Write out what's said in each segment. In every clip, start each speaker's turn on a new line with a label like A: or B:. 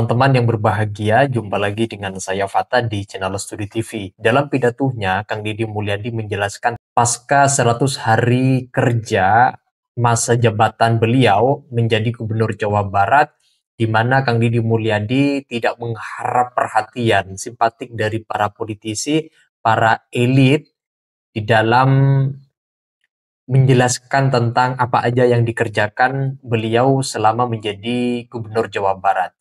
A: teman-teman yang berbahagia, jumpa lagi dengan saya Fata di channel Studi TV. Dalam pidatonya, Kang Deddy Mulyadi menjelaskan pasca 100 hari kerja masa jabatan beliau menjadi Gubernur Jawa Barat, di mana Kang Deddy Mulyadi tidak mengharap perhatian simpatik dari para politisi, para elit di dalam menjelaskan tentang apa aja yang dikerjakan beliau selama menjadi Gubernur Jawa Barat.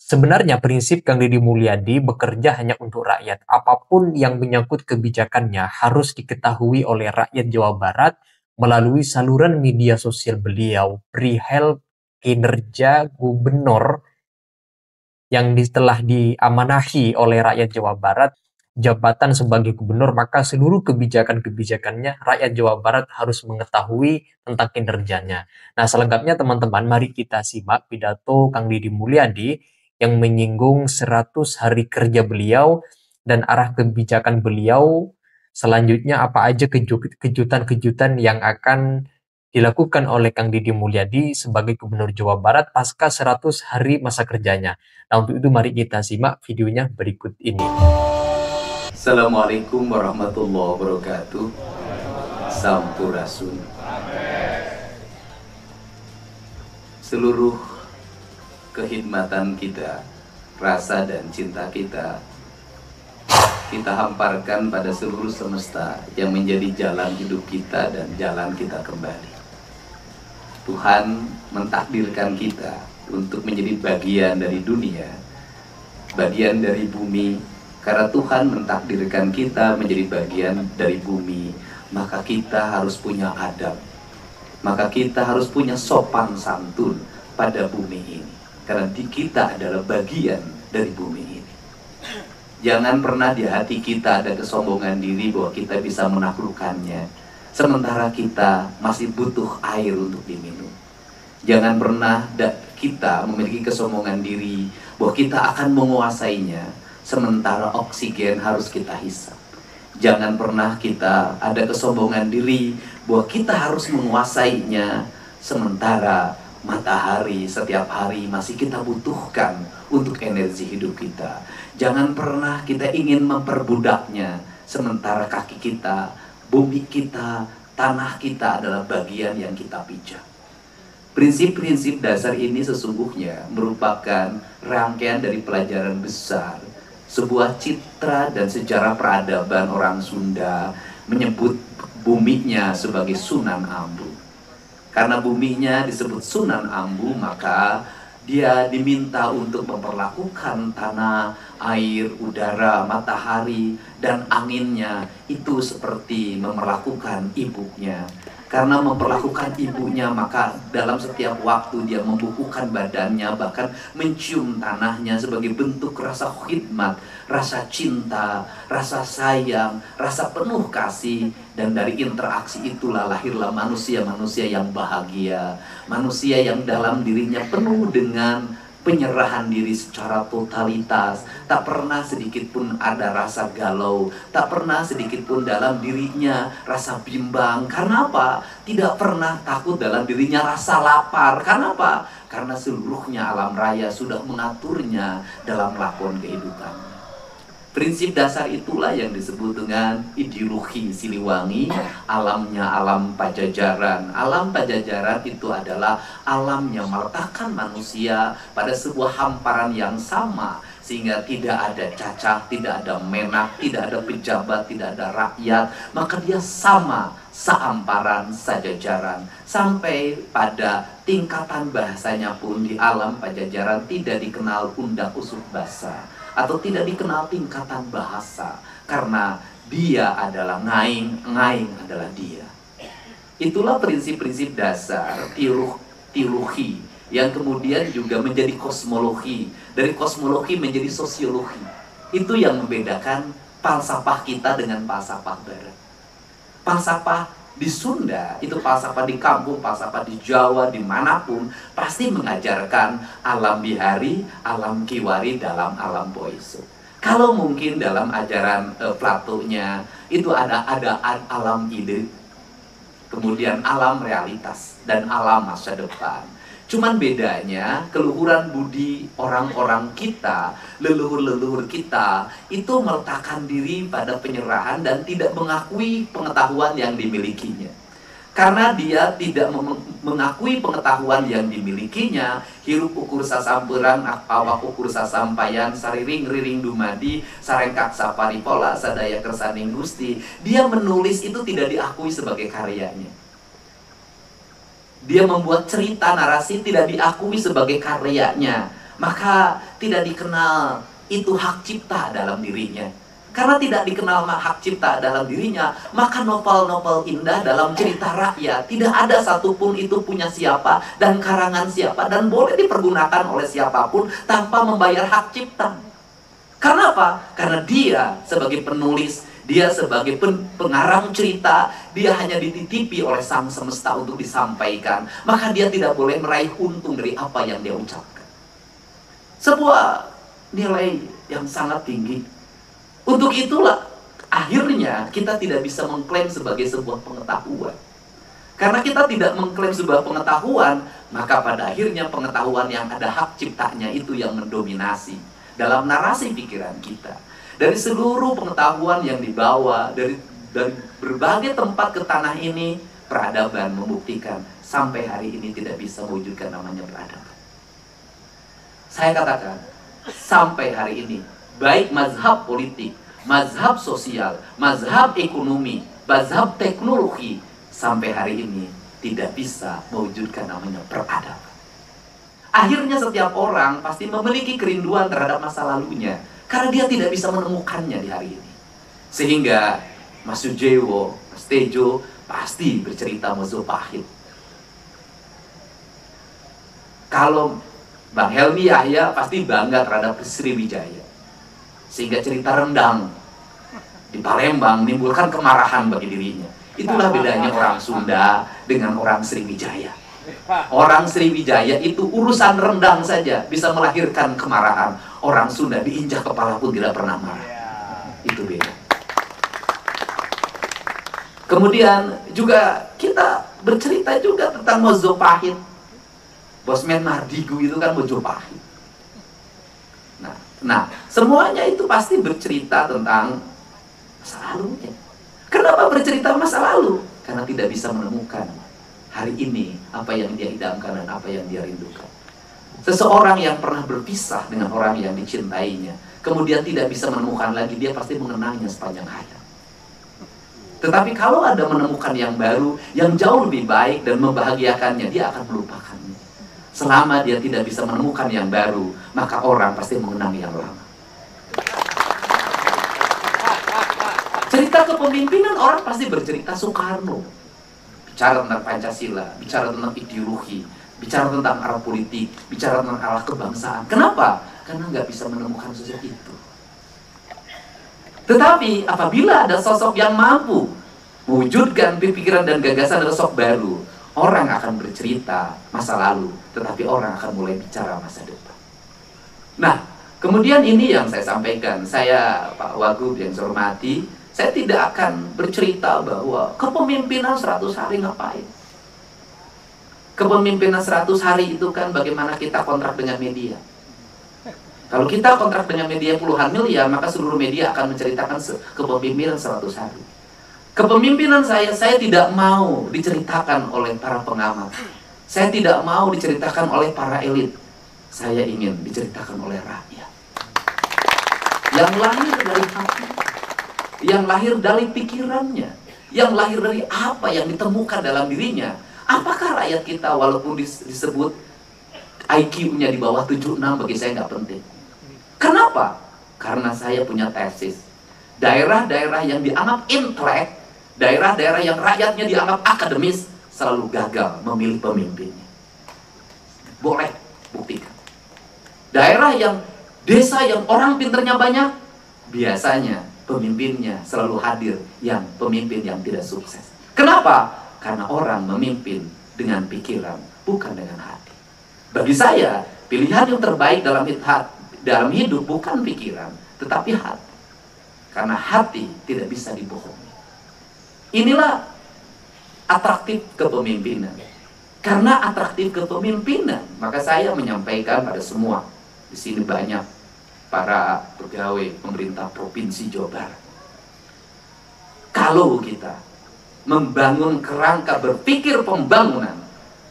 A: Sebenarnya prinsip Kang Deddy Mulyadi bekerja hanya untuk rakyat. Apapun yang menyangkut kebijakannya harus diketahui oleh rakyat Jawa Barat melalui saluran media sosial beliau, perihal kinerja gubernur yang telah diamanahi oleh rakyat Jawa Barat, jabatan sebagai gubernur, maka seluruh kebijakan-kebijakannya rakyat Jawa Barat harus mengetahui tentang kinerjanya. Nah, selengkapnya teman-teman, mari kita simak pidato Kang Deddy Mulyadi yang menyinggung 100 hari kerja beliau dan arah kebijakan beliau selanjutnya apa aja kejutan-kejutan yang akan dilakukan oleh Kang Deddy Mulyadi sebagai Gubernur Jawa Barat pasca 100 hari masa kerjanya. Nah, untuk itu mari kita simak videonya berikut ini.
B: Assalamualaikum warahmatullahi wabarakatuh. Sampurasun. Seluruh kekhidmatan kita, rasa dan cinta kita hamparkan pada seluruh semesta yang menjadi jalan hidup kita dan jalan kita kembali. Tuhan mentakdirkan kita untuk menjadi bagian dari dunia, bagian dari bumi. Karena Tuhan mentakdirkan kita menjadi bagian dari bumi, maka kita harus punya adab, maka kita harus punya sopan santun pada bumi ini. Karena kita adalah bagian dari bumi ini. Jangan pernah di hati kita ada kesombongan diri bahwa kita bisa menaklukkannya, sementara kita masih butuh air untuk diminum. Jangan pernah kita memiliki kesombongan diri bahwa kita akan menguasainya, sementara oksigen harus kita hisap. Jangan pernah kita ada kesombongan diri bahwa kita harus menguasainya, sementara matahari setiap hari masih kita butuhkan untuk energi hidup kita. Jangan pernah kita ingin memperbudaknya, sementara kaki kita, bumi kita, tanah kita adalah bagian yang kita pijak. Prinsip-prinsip dasar ini sesungguhnya merupakan rangkaian dari pelajaran besar, sebuah citra dan sejarah peradaban orang Sunda menyebut buminya sebagai Sunan Ambu. Karena buminya disebut Sunan Ambu, maka dia diminta untuk memperlakukan tanah, air, udara, matahari, dan anginnya itu seperti memperlakukan ibunya. Karena memperlakukan ibunya, maka dalam setiap waktu dia membukukan badannya, bahkan mencium tanahnya sebagai bentuk rasa khidmat, rasa cinta, rasa sayang, rasa penuh kasih. Dan dari interaksi itulah lahirlah manusia-manusia yang bahagia, manusia yang dalam dirinya penuh dengan penyerahan diri secara totalitas. Tak pernah sedikit pun ada rasa galau, tak pernah sedikit pun dalam dirinya rasa bimbang. Karena apa? Tidak pernah takut dalam dirinya rasa lapar. Karena apa? Karena seluruhnya alam raya sudah mengaturnya dalam lakon kehidupan. Prinsip dasar itulah yang disebut dengan ideologi Siliwangi, alamnya alam Pajajaran. Alam Pajajaran itu adalah alam yang meletakkan manusia pada sebuah hamparan yang sama, sehingga tidak ada cacah, tidak ada menak, tidak ada pejabat, tidak ada rakyat, maka dia sama, seamparan, sejajaran. Sampai pada tingkatan bahasanya pun di alam Pajajaran tidak dikenal undak usuk basa, atau tidak dikenal tingkatan bahasa, karena dia adalah ngaing, ngaing adalah dia. Itulah prinsip-prinsip dasar teologi yang kemudian juga menjadi kosmologi, dari kosmologi menjadi sosiologi. Itu yang membedakan falsafah kita dengan falsafah barat. Falsafah di Sunda, itu falsafah di kampung, falsafah di Jawa, dimanapun, pasti mengajarkan alam bihari, alam kiwari dalam alam poeso. Kalau mungkin dalam ajaran Platonya, itu ada alam ide, kemudian alam realitas, dan alam masa depan. Cuman bedanya keluhuran budi orang-orang kita, leluhur-leluhur kita itu meletakkan diri pada penyerahan dan tidak mengakui pengetahuan yang dimilikinya. Karena dia tidak mengakui pengetahuan yang dimilikinya, hirup ukur sasamperan, awak ukur sasampayan, sariring riring dumadi, sarengkak saparipola, sadaya kersaning gusti. Dia menulis itu tidak diakui sebagai karyanya. Dia membuat cerita narasi tidak diakui sebagai karyanya, maka tidak dikenal itu hak cipta dalam dirinya. Karena tidak dikenal hak cipta dalam dirinya, maka novel-novel indah dalam cerita rakyat tidak ada satupun itu punya siapa dan karangan siapa dan boleh dipergunakan oleh siapapun tanpa membayar hak cipta. Karena apa? Karena dia sebagai penulis, dia sebagai pengarang cerita, dia hanya dititipi oleh sang semesta untuk disampaikan. Maka dia tidak boleh meraih untung dari apa yang dia ucapkan. Sebuah nilai yang sangat tinggi. Untuk itulah akhirnya kita tidak bisa mengklaim sebagai sebuah pengetahuan. Karena kita tidak mengklaim sebuah pengetahuan, maka pada akhirnya pengetahuan yang ada hak ciptanya itu yang mendominasi dalam narasi pikiran kita. Dari seluruh pengetahuan yang dibawa dari berbagai tempat ke tanah ini, peradaban membuktikan sampai hari ini tidak bisa mewujudkan namanya peradaban. Saya katakan, sampai hari ini, baik mazhab politik, mazhab sosial, mazhab ekonomi, mazhab teknologi, sampai hari ini tidak bisa mewujudkan namanya peradaban. Akhirnya setiap orang pasti memiliki kerinduan terhadap masa lalunya, karena dia tidak bisa menemukannya di hari ini. Sehingga Mas Sujewo, Mas Tejo pasti bercerita Majapahit. Kalau Bang Helmi Yahya pasti bangga terhadap Sriwijaya. Sehingga cerita rendang di Palembang menimbulkan kemarahan bagi dirinya. Itulah bedanya orang Sunda dengan orang Sriwijaya. Orang Sriwijaya itu urusan rendang saja bisa melahirkan kemarahan. Orang Sunda diinjak kepala pun tidak pernah marah. Itu beda. Kemudian juga kita bercerita juga tentang Majapahit. Bosman Mardigu itu kan Majapahit. Nah, semuanya itu pasti bercerita tentang masa lalunya. Kenapa bercerita masa lalu? Karena tidak bisa menemukan hari ini apa yang dia idamkan dan apa yang dia rindukan. Seseorang yang pernah berpisah dengan orang yang dicintainya, kemudian tidak bisa menemukan lagi, dia pasti mengenangnya sepanjang hayat. Tetapi kalau ada menemukan yang baru, yang jauh lebih baik dan membahagiakannya, dia akan melupakannya. Selama dia tidak bisa menemukan yang baru, maka orang pasti mengenang yang lama. Cerita kepemimpinan, orang pasti bercerita Soekarno. Bicara tentang Pancasila, bicara tentang ideologi, bicara tentang arah politik, bicara tentang arah kebangsaan. Kenapa? Karena nggak bisa menemukan sosok itu. Tetapi apabila ada sosok yang mampu mewujudkan pikiran dan gagasan sosok baru, orang akan bercerita masa lalu, tetapi orang akan mulai bicara masa depan. Nah, kemudian ini yang saya sampaikan. Saya, Pak Wagub yang saya hormati, saya tidak akan bercerita bahwa kepemimpinan 100 hari ngapain. Kepemimpinan 100 hari itu kan bagaimana kita kontrak dengan media. Kalau kita kontrak dengan media puluhan miliar, maka seluruh media akan menceritakan kepemimpinan 100 hari. Kepemimpinan saya tidak mau diceritakan oleh para pengamat. Saya tidak mau diceritakan oleh para elit. Saya ingin diceritakan oleh rakyat. Yang lahir dari hati, yang lahir dari pikirannya, yang lahir dari apa yang ditemukan dalam dirinya. Apakah rakyat kita walaupun disebut IQ-nya di bawah 76, bagi saya nggak penting. Kenapa? Karena saya punya tesis. Daerah-daerah yang dianggap intelek, daerah-daerah yang rakyatnya dianggap akademis, selalu gagal memilih pemimpinnya. Boleh buktikan. Daerah yang, desa yang orang pinternya banyak, biasanya pemimpinnya selalu hadir yang pemimpin yang tidak sukses. Kenapa? Karena orang memimpin dengan pikiran, bukan dengan hati. Bagi saya, pilihan yang terbaik dalam hidup bukan pikiran, tetapi hati. Karena hati tidak bisa dibohongi. Inilah atraktif kepemimpinan. Karena atraktif kepemimpinan, maka saya menyampaikan pada semua. Di sini banyak para pegawai pemerintah Provinsi Jawa Barat. Kalau kita membangun kerangka berpikir pembangunan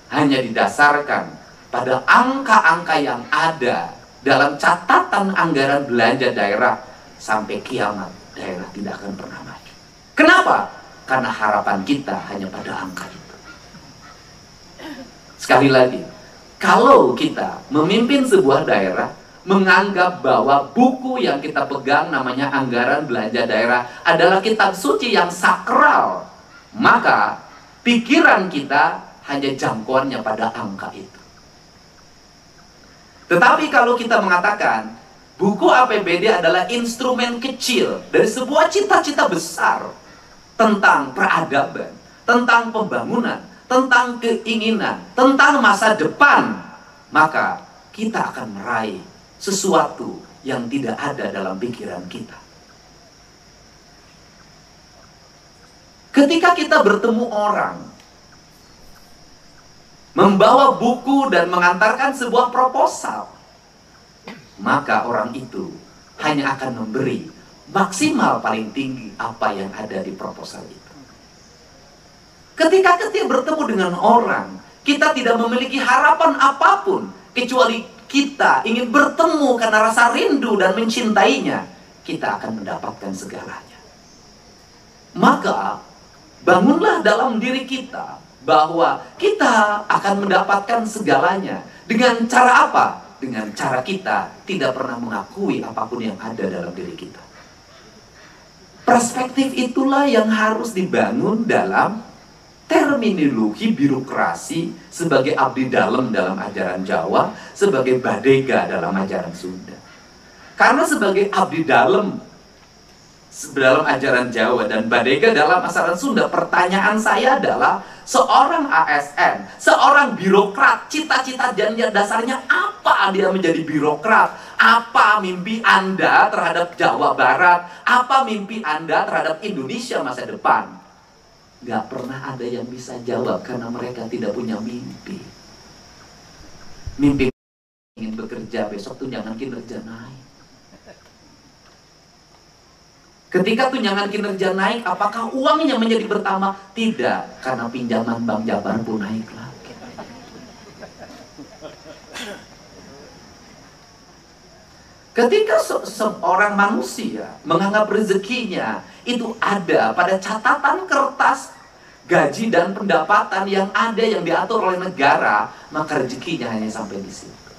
B: hanya didasarkan pada angka-angka yang ada dalam catatan anggaran belanja daerah, sampai kiamat daerah tidak akan pernah maju. Kenapa? Karena harapan kita hanya pada angka itu. Sekali lagi, kalau kita memimpin sebuah daerah menganggap bahwa buku yang kita pegang namanya anggaran belanja daerah adalah kitab suci yang sakral, maka pikiran kita hanya jangkauannya pada angka itu. Tetapi kalau kita mengatakan buku APBD adalah instrumen kecil dari sebuah cita-cita besar tentang peradaban, tentang pembangunan, tentang keinginan, tentang masa depan, maka kita akan meraih sesuatu yang tidak ada dalam pikiran kita. Ketika kita bertemu orang membawa buku dan mengantarkan sebuah proposal, maka orang itu hanya akan memberi maksimal paling tinggi apa yang ada di proposal itu. Ketika kita bertemu dengan orang, kita tidak memiliki harapan apapun kecuali kita ingin bertemu karena rasa rindu dan mencintainya, kita akan mendapatkan segalanya. Maka bangunlah dalam diri kita bahwa kita akan mendapatkan segalanya. Dengan cara apa? Dengan cara kita tidak pernah mengakui apapun yang ada dalam diri kita. Perspektif itulah yang harus dibangun dalam terminologi birokrasi sebagai abdi dalam ajaran Jawa, sebagai badega dalam ajaran Sunda. Karena sebagai abdi dalam ajaran Jawa dan badega dalam ajaran Sunda, pertanyaan saya adalah, seorang ASN, seorang birokrat, cita-cita dan dasarnya apa dia menjadi birokrat? Apa mimpi Anda terhadap Jawa Barat? Apa mimpi Anda terhadap Indonesia masa depan? Gak pernah ada yang bisa jawab karena mereka tidak punya mimpi. Mimpi ingin bekerja, besok tunjangan kinerja naik. Ketika tunjangan kinerja naik, apakah uangnya menjadi bertambah? Tidak, karena pinjaman Bank Jabar pun naik lagi. Ketika seorang manusia menganggap rezekinya itu ada pada catatan kertas gaji dan pendapatan yang ada yang diatur oleh negara, maka rezekinya hanya sampai di situ.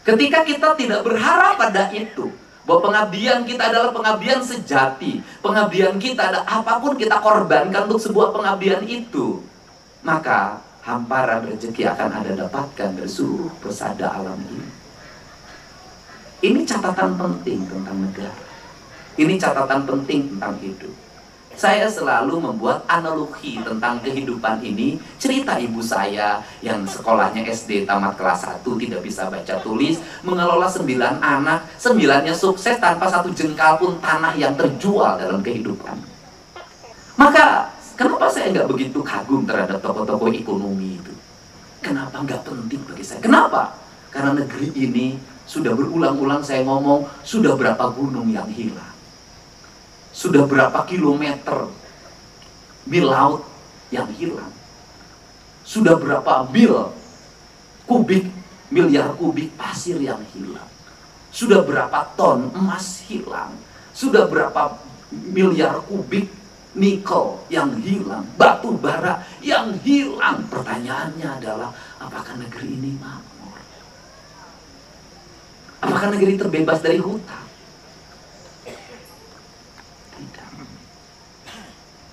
B: Ketika kita tidak berharap pada itu, bahwa pengabdian kita adalah pengabdian sejati, pengabdian kita ada apapun kita korbankan untuk sebuah pengabdian itu, maka hamparan rezeki akan Anda dapatkan dari seluruh pesada alam ini. Ini catatan penting tentang negara. Ini catatan penting tentang hidup. Saya selalu membuat analogi tentang kehidupan ini. Cerita ibu saya yang sekolahnya SD tamat kelas 1, tidak bisa baca tulis, mengelola 9 anak, 9-nya sukses tanpa satu jengkal pun tanah yang terjual dalam kehidupan. Maka kenapa saya nggak begitu kagum terhadap tokoh-tokoh ekonomi itu? Kenapa nggak penting bagi saya? Kenapa? Karena negeri ini sudah berulang-ulang saya ngomong, sudah berapa gunung yang hilang, sudah berapa kilometer mil laut yang hilang, sudah berapa miliar kubik pasir yang hilang, sudah berapa ton emas hilang, sudah berapa miliar kubik nikel yang hilang, batu bara yang hilang. Pertanyaannya adalah, apakah negeri ini makmur? Apakah negeri terbebas dari hutang? Tidak.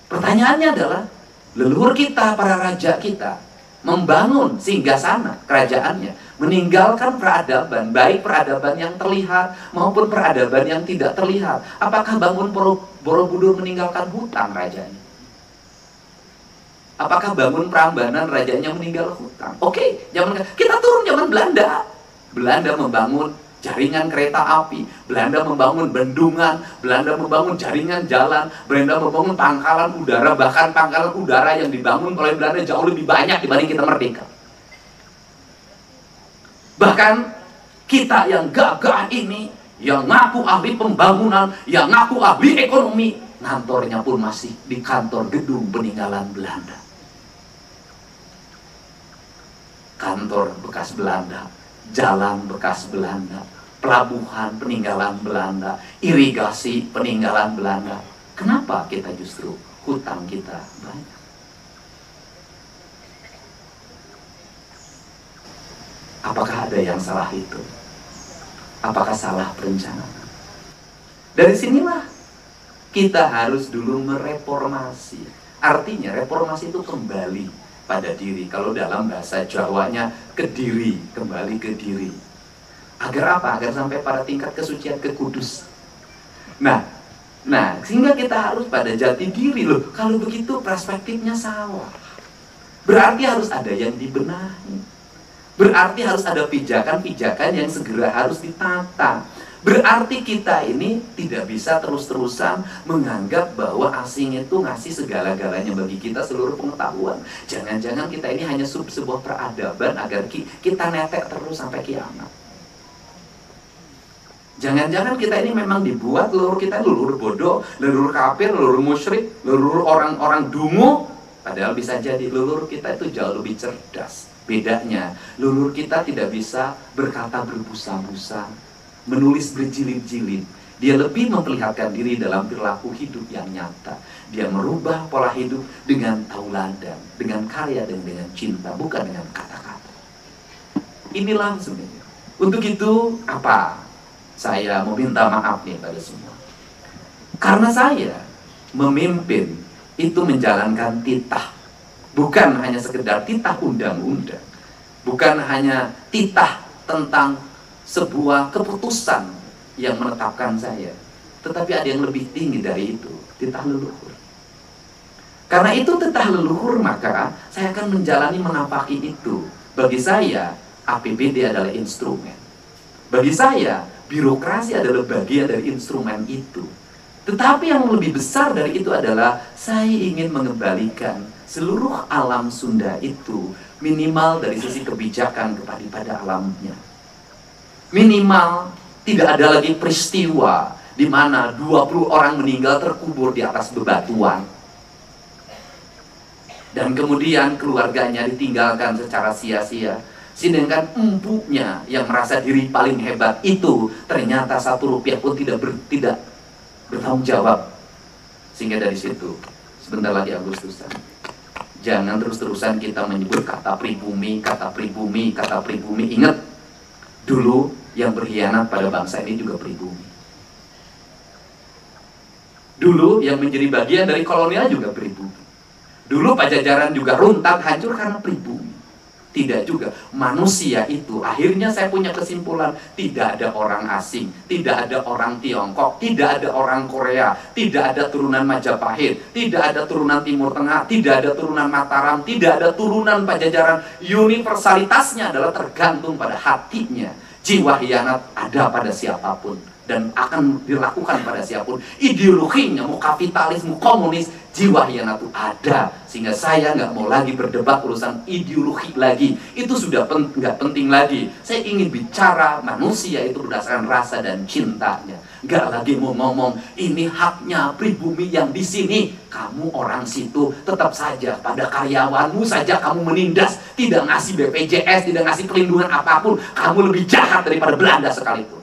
B: Pertanyaannya adalah, leluhur kita, para raja kita, membangun singgasana kerajaannya, meninggalkan peradaban, baik peradaban yang terlihat maupun peradaban yang tidak terlihat. Apakah bangun Borobudur meninggalkan hutang rajanya? Apakah bangun Prambanan rajanya meninggal hutang? Oke, kita turun zaman Belanda. Belanda membangun jaringan kereta api, Belanda membangun bendungan, Belanda membangun jaringan jalan, Belanda membangun pangkalan udara, bahkan pangkalan udara yang dibangun oleh Belanda jauh lebih banyak dibanding kita merdeka. Bahkan kita yang gagah ini, yang ngaku ahli pembangunan, yang ngaku ahli ekonomi, kantornya pun masih di kantor gedung peninggalan Belanda. Kantor bekas Belanda, jalan bekas Belanda, pelabuhan peninggalan Belanda, irigasi peninggalan Belanda. Kenapa kita justru hutang kita banyak? Apakah ada yang salah itu? Apakah salah perencanaan? Dari sinilah kita harus dulu mereformasi. Artinya reformasi itu kembali pada diri. Kalau dalam bahasa Jawanya, ke diri, kembali ke diri. Agar apa? Agar sampai pada tingkat kesucian, kekudus. Nah, sehingga kita harus pada jati diri loh. Kalau begitu perspektifnya salah. Berarti harus ada yang dibenahi. Berarti harus ada pijakan-pijakan yang segera harus ditata. Berarti kita ini tidak bisa terus-terusan menganggap bahwa asing itu ngasih segala-galanya bagi kita seluruh pengetahuan. Jangan-jangan kita ini hanya sebuah peradaban agar kita netek terus sampai kiamat. Jangan-jangan kita ini memang dibuat leluhur kita leluhur bodoh, leluhur kafir, leluhur musyrik, leluhur orang-orang dungu. Padahal bisa jadi leluhur kita itu jauh lebih cerdas. Bedanya, leluhur kita tidak bisa berkata berbusa-busa, menulis berjilid-jilid. Dia lebih memperlihatkan diri dalam perilaku hidup yang nyata. Dia merubah pola hidup dengan tauladan, dengan karya dan dengan cinta, bukan dengan kata-kata. Inilah sebenarnya. Untuk itu, apa? Saya meminta maaf nih pada semua. Karena saya memimpin itu menjalankan titah. Bukan hanya sekedar titah undang-undang. Bukan hanya titah tentang sebuah keputusan yang menetapkan saya. Tetapi ada yang lebih tinggi dari itu, titah leluhur. Karena itu titah leluhur, maka saya akan menjalani menapaki itu. Bagi saya, APBD adalah instrumen. Bagi saya, birokrasi adalah bagian dari instrumen itu. Tetapi yang lebih besar dari itu adalah saya ingin mengembalikan seluruh alam Sunda itu minimal dari sisi kebijakan kepada alamnya. Minimal tidak ada lagi peristiwa di mana 20 orang meninggal terkubur di atas bebatuan. Dan kemudian keluarganya ditinggalkan secara sia-sia. Sedangkan empunya yang merasa diri paling hebat itu ternyata 1 rupiah pun tidak bertanggung jawab. Sehingga dari situ, sebentar lagi Agustusan, jangan terus-terusan kita menyebut kata pribumi, kata pribumi, kata pribumi. Ingat, dulu yang berkhianat pada bangsa ini juga pribumi. Dulu yang menjadi bagian dari kolonial juga pribumi. Dulu Pajajaran juga runtuh, hancur karena pribumi. Tidak juga. Manusia itu, akhirnya saya punya kesimpulan, tidak ada orang asing, tidak ada orang Tiongkok, tidak ada orang Korea, tidak ada turunan Majapahit, tidak ada turunan Timur Tengah, tidak ada turunan Mataram, tidak ada turunan Pajajaran. Universalitasnya adalah tergantung pada hatinya. Jiwa hianat ada pada siapapun dan akan dilakukan pada siapapun. Ideologinya, mau kapitalis, mau komunis, jiwa hianat itu ada. Sehingga saya nggak mau lagi berdebat urusan ideologi lagi. Itu sudah nggak penting lagi. Saya ingin bicara manusia itu berdasarkan rasa dan cintanya. Nggak lagi mau ngomong ini haknya pribumi yang di sini. Kamu orang situ tetap saja pada karyawanmu saja kamu menindas, tidak ngasih BPJS, tidak ngasih perlindungan apapun. Kamu lebih jahat daripada Belanda sekalipun.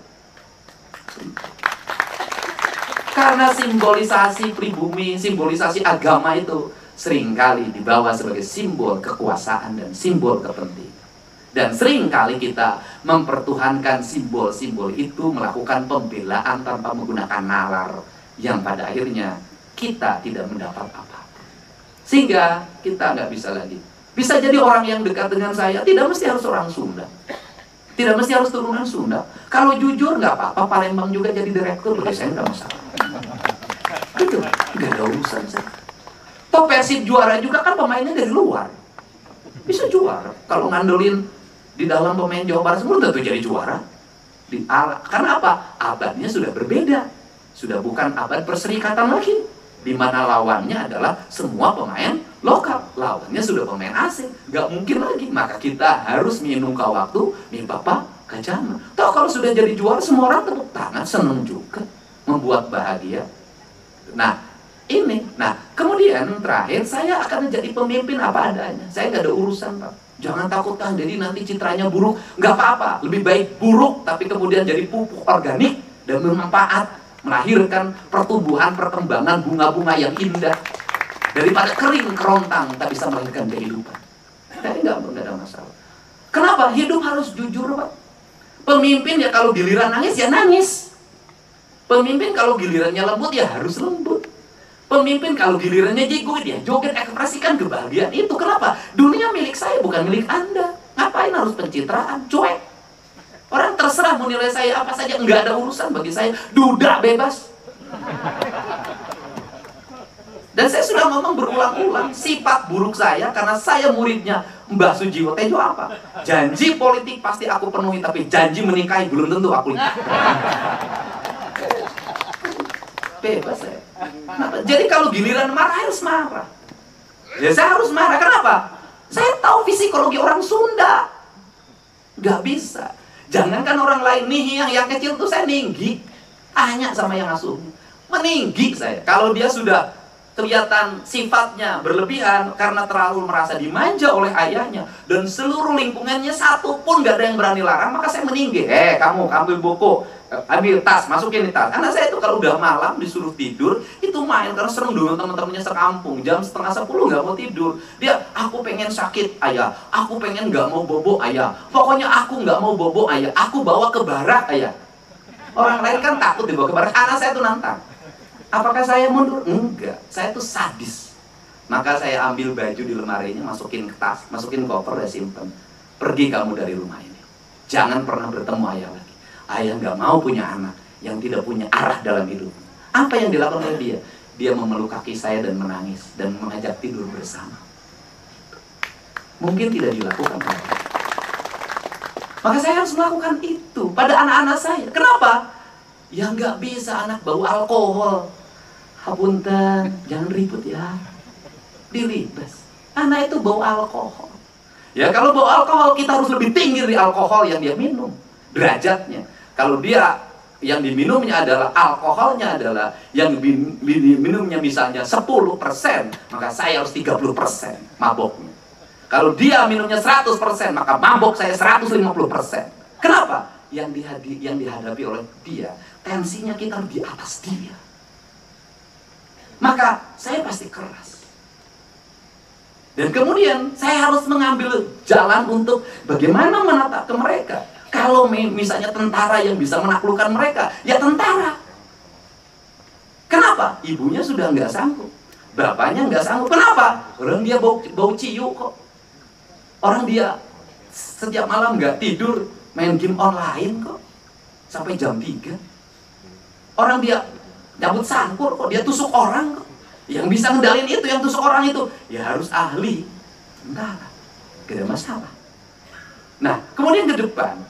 B: Karena simbolisasi pribumi, simbolisasi agama itu seringkali dibawa sebagai simbol kekuasaan dan simbol kepentingan. Dan seringkali kita mempertuhankan simbol-simbol itu, melakukan pembelaan tanpa menggunakan nalar, yang pada akhirnya kita tidak mendapat apa-apa. Sehingga kita nggak bisa lagi. Bisa jadi orang yang dekat dengan saya tidak mesti harus orang Sunda, tidak mesti harus turunan Sunda. Kalau jujur nggak apa-apa, Palembang juga jadi direktur, bagi saya nggak masalah. Itu nggak ada urusan saya. Toh Persib juara juga kan pemainnya dari luar, bisa juara. Kalau ngandelin di dalam pemain Jawa Barat semua tentu jadi juara. Karena apa? Abadnya sudah berbeda. Sudah bukan abad perserikatan lagi, di mana lawannya adalah semua pemain lokal. Lawannya sudah pemain asing. Gak mungkin lagi. Maka kita harus minum ke waktu, nih Bapak Kajama. Tahu kalau sudah jadi juara, semua orang tepuk tangan, seneng juga, membuat bahagia. Nah, ini. Nah, kemudian terakhir, saya akan jadi pemimpin apa adanya. Saya gak ada urusan, Pak. Jangan takut kan, jadi nanti citranya buruk. Gak apa-apa, lebih baik buruk tapi kemudian jadi pupuk organik dan bermanfaat, melahirkan pertumbuhan, perkembangan bunga-bunga yang indah, daripada kering kerontang tak bisa melahirkan kehidupan. Jadi gak ada masalah. Kenapa? Hidup harus jujur, Pak. Pemimpin ya kalau giliran nangis ya nangis. Pemimpin kalau gilirannya lembut ya harus lembut. Pemimpin kalau gilirannya joget ya joget, ekspresikan kebahagiaan itu. Kenapa? Dunia milik saya, bukan milik Anda. Ngapain harus pencitraan? Cuek. Orang terserah mau nilai saya apa saja, nggak ada urusan bagi saya. Duda bebas. Dan saya sudah ngomong berulang-ulang, sifat buruk saya karena saya muridnya Mbah Sujiwo Tejo apa? Janji politik pasti aku penuhi, tapi janji menikahi belum tentu aku nikah. Bebas saya. Jadi kalau giliran marah harus marah. Ya saya harus marah. Kenapa? Saya tahu psikologi orang Sunda. Gak bisa. Jangankan orang lain nih, yang kecil tuh saya ninggi. Tanya sama yang asuh. Meninggi saya. Kalau dia sudah kelihatan sifatnya berlebihan karena terlalu merasa dimanja oleh ayahnya dan seluruh lingkungannya satu pun gak ada yang berani larang, maka saya meninggi. Kamu ambil buku, ambil tas, masukin di tas. Anak saya itu kalau udah malam disuruh tidur itu main karena sering dengan teman-temannya sekampung. Jam 9:30 nggak mau tidur. Dia, aku pengen sakit ayah, aku pengen nggak mau bobo ayah. Pokoknya aku nggak mau bobo ayah. Aku bawa ke barak ayah. Orang lain kan takut dibawa ke barak. Anak saya tuh nantang. Apakah saya mundur? Enggak. Saya tuh sadis. Maka saya ambil baju di lemarinya, masukin ke tas, masukin koper, dan simpen. Pergi kamu dari rumah ini. Jangan pernah bertemu ayah lagi. Ayah nggak mau punya anak yang tidak punya arah dalam hidup. Apa yang dilakukan oleh dia? Dia memeluk kaki saya dan menangis dan mengajak tidur bersama. Mungkin tidak dilakukan oleh dia. Maka saya harus melakukan itu pada anak-anak saya. Kenapa? Ya nggak bisa anak bau alkohol. Hapunten, jangan ribut ya. Dilibas. Anak itu bau alkohol. Ya kalau bau alkohol kita harus lebih tinggi dari alkohol yang dia minum. Derajatnya. Kalau dia yang diminumnya adalah alkoholnya adalah yang diminumnya misalnya 10%, maka saya harus 30% maboknya. Kalau dia minumnya 100%, maka mabok saya 150%. Kenapa? Yang dihadapi oleh dia, tensinya kita di atas dia. Maka saya pasti keras. Dan kemudian saya harus mengambil jalan untuk bagaimana menatap ke mereka. Kalau misalnya tentara yang bisa menaklukkan mereka, ya tentara. Kenapa? Ibunya sudah nggak sanggup, bapaknya nggak sanggup. Kenapa? Orang dia bau ciu kok. Orang dia setiap malam nggak tidur, main game online kok sampai jam 3. Orang dia cabut sangkur kok, dia tusuk orang kok. Yang bisa ngendalin itu, yang tusuk orang itu, ya harus ahli tentara. Gak ada masalah. Nah, kemudian ke depan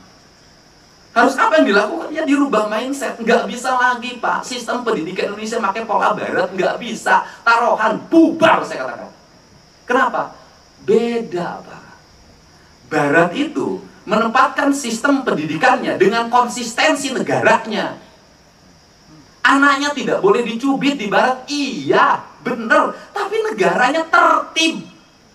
B: harus apa yang dilakukan? Ya dirubah mindset. Nggak bisa lagi Pak, sistem pendidikan Indonesia pakai pola barat, nggak bisa. Taruhan, bubar saya katakan. Kenapa? Beda Pak. Barat itu menempatkan sistem pendidikannya dengan konsistensi negaranya. Anaknya tidak boleh dicubit di barat, iya, bener. Tapi negaranya tertib.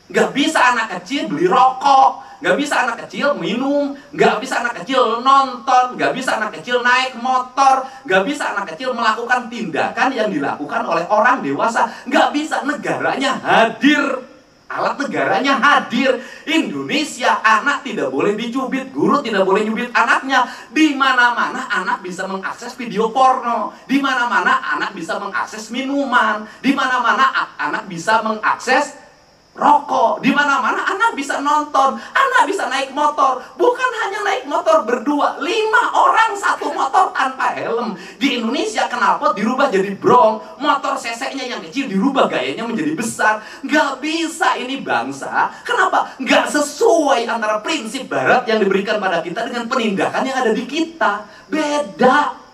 B: Nggak bisa anak kecil beli rokok, nggak bisa anak kecil minum, nggak bisa anak kecil nonton, nggak bisa anak kecil naik motor, nggak bisa anak kecil melakukan tindakan yang dilakukan oleh orang dewasa. Nggak bisa, negaranya hadir. Alat negaranya hadir. Indonesia, anak tidak boleh dicubit, guru tidak boleh nyubit anaknya. Di mana-mana anak bisa mengakses video porno. Di mana-mana anak bisa mengakses minuman. Di mana-mana anak bisa mengakses rokok, di mana-mana anak bisa nonton, anak bisa naik motor. Bukan hanya naik motor berdua, 5 orang satu motor tanpa helm. Di Indonesia knalpot dirubah jadi brong, motor cc-nya yang kecil dirubah gayanya menjadi besar. Gak bisa ini bangsa. Kenapa? Gak sesuai antara prinsip barat yang diberikan pada kita dengan penindakan yang ada di kita. Beda.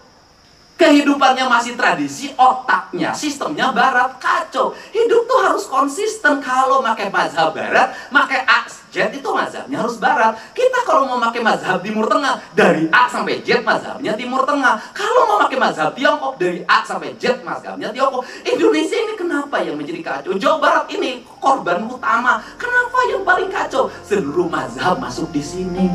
B: Kehidupannya masih tradisi, otaknya, sistemnya barat, kacau. Hidup tuh harus konsisten. Kalau pakai mazhab barat, pakai A, Z itu mazhabnya harus barat. Kita kalau mau pakai mazhab Timur Tengah, dari A sampai Z mazhabnya Timur Tengah. Kalau mau pakai mazhab Tiongkok, dari A sampai Z mazhabnya Tiongkok. Indonesia ini kenapa yang menjadi kacau? Jawa Barat ini korban utama. Kenapa yang paling kacau? Seluruh mazhab masuk di sini.